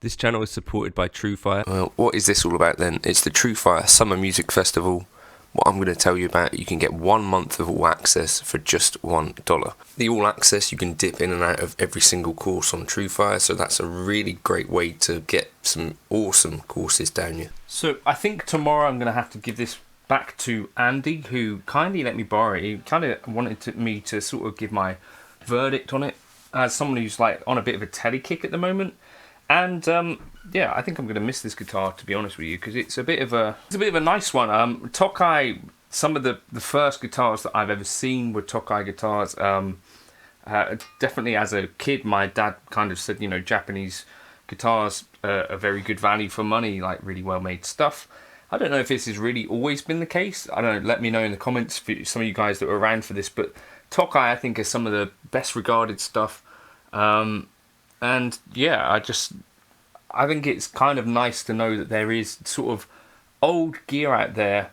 This channel is supported by Truefire. Well, what is this all about then? It's the Truefire Summer Music Festival. What I'm going to tell you about, you can get 1 month of all access for just $1. The all access, you can dip in and out of every single course on Truefire, so that's a really great way to get some awesome courses down you. So I think tomorrow I'm going to have to give this back to Andy, who kindly let me borrow it. He kind of wanted me to sort of give my verdict on it as someone who's like on a bit of a telly kick at the moment. And yeah, I think I'm going to miss this guitar, to be honest with you, because it's a bit of a nice one. Tokai, some of the first guitars that I've ever seen were Tokai guitars. Definitely as a kid, my dad kind of said, you know, Japanese guitars are very good value for money, like really well made stuff. I don't know if this has really always been the case. I don't know, let me know in the comments for some of you guys that were around for this, but Tokai, I think, is some of the best regarded stuff. And yeah, I think it's kind of nice to know that there is sort of old gear out there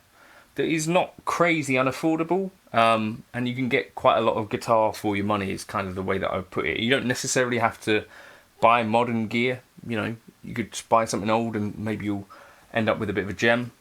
that is not crazy unaffordable, and you can get quite a lot of guitar for your money, is kind of the way that I would put it. You don't necessarily have to buy modern gear, you know, you could just buy something old and maybe you'll end up with a bit of a gem.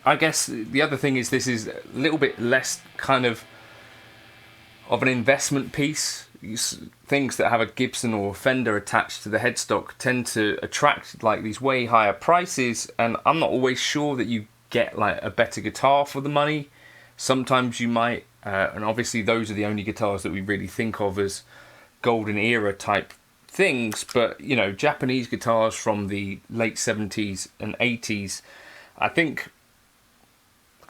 I guess the other thing is this is a little bit less kind of an investment piece. Things that have a Gibson or a Fender attached to the headstock tend to attract like these way higher prices, and I'm not always sure that you get like a better guitar for the money. Sometimes you might, and obviously those are the only guitars that we really think of as golden era type things, but you know, Japanese guitars from the late 70s and 80s, I think,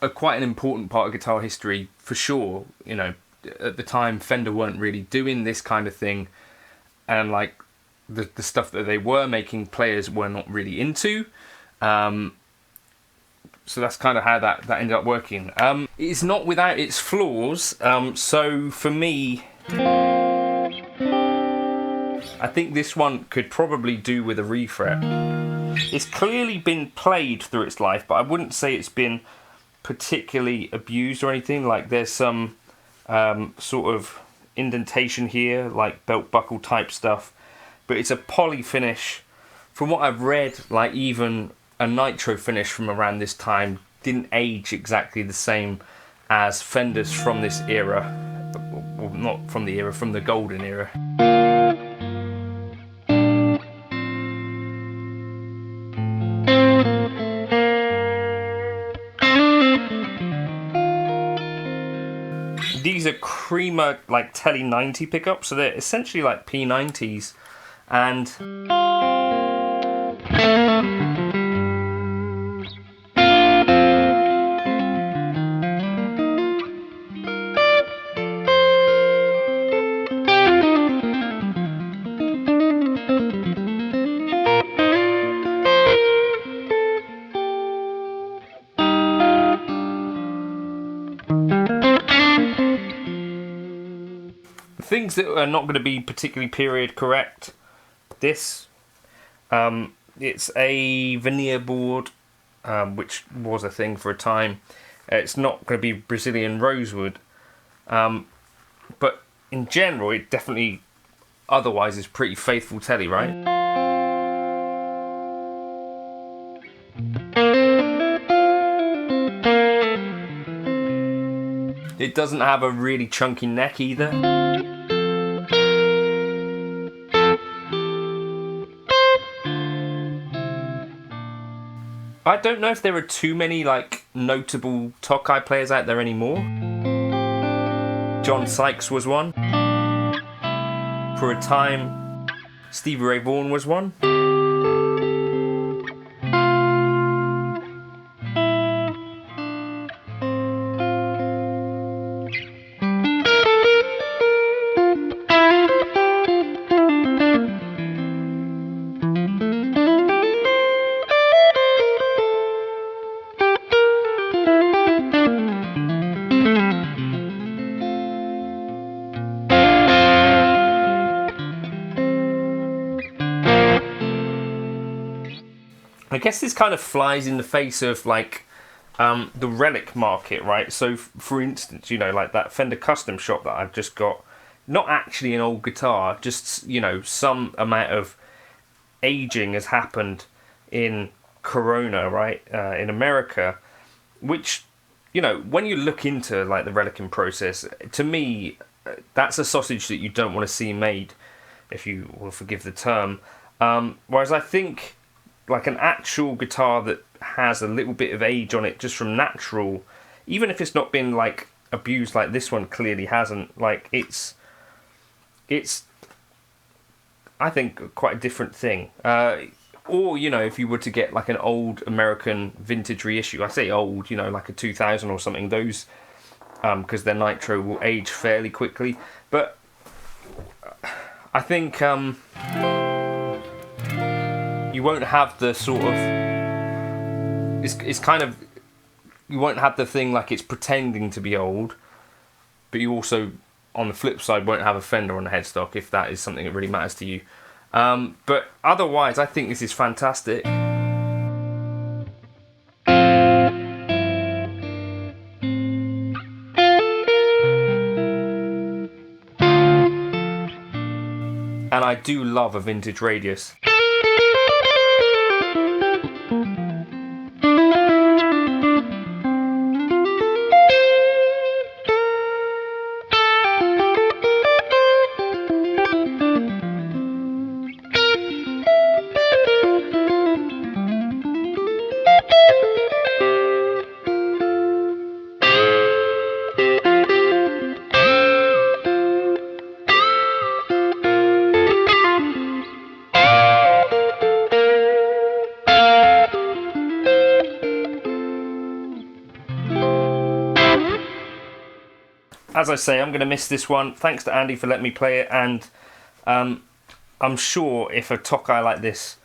are quite an important part of guitar history for sure. You know, at the time Fender weren't really doing this kind of thing, and like the stuff that they were making, players were not really into. So that's kind of how that ended up working. It's not without its flaws. So for me, I think this one could probably do with a refret. It's clearly been played through its life, but I wouldn't say it's been particularly abused or anything. Like there's some sort of indentation here, like belt buckle type stuff, but it's a poly finish. From what I've read, like even a nitro finish from around this time didn't age exactly the same as Fenders from this era. Well, not from the era, from the golden era. These are Creamery like Tele 90 pickups, so they're essentially like P90s, and things that are not going to be particularly period correct. This, it's a veneer board, which was a thing for a time. It's not going to be Brazilian rosewood, but in general, it definitely otherwise is pretty faithful Tele, right? It doesn't have a really chunky neck either. I don't know if there are too many like notable Tokai players out there anymore. John Sykes was one. For a time, Stevie Ray Vaughan was one. I guess this kind of flies in the face of like the relic market, right? So for instance, you know, like that Fender custom shop that I've just got, not actually an old guitar, just, you know, some amount of aging has happened in Corona, right, in America, which, you know, when you look into like the relicing process, to me, that's a sausage that you don't want to see made, if you will forgive the term. Whereas I think like an actual guitar that has a little bit of age on it just from natural, even if it's not been like abused like this one clearly hasn't, like it's I think quite a different thing. Or, you know, if you were to get like an old American vintage reissue, I say old, you know, like a 2000 or something, those, because their nitro will age fairly quickly. But I think you won't have the sort of, it's kind of, you won't have the thing like it's pretending to be old, but you also, on the flip side, won't have a Fender on the headstock if that is something that really matters to you. But otherwise, I think this is fantastic. And I do love a vintage radius. As I say, I'm going to miss this one. Thanks to Andy for letting me play it, and I'm sure if a Tokai like this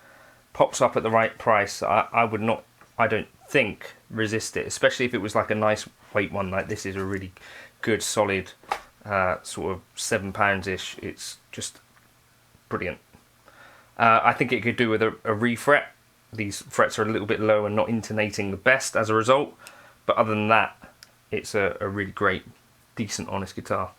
pops up at the right price, I would not, I don't think, resist it, especially if it was like a nice weight one. Like this is a really good, solid, sort of £7-ish. It's just brilliant. I think it could do with a refret. These frets are a little bit low and not intonating the best as a result, But other than that, it's a really great, decent, honest guitar.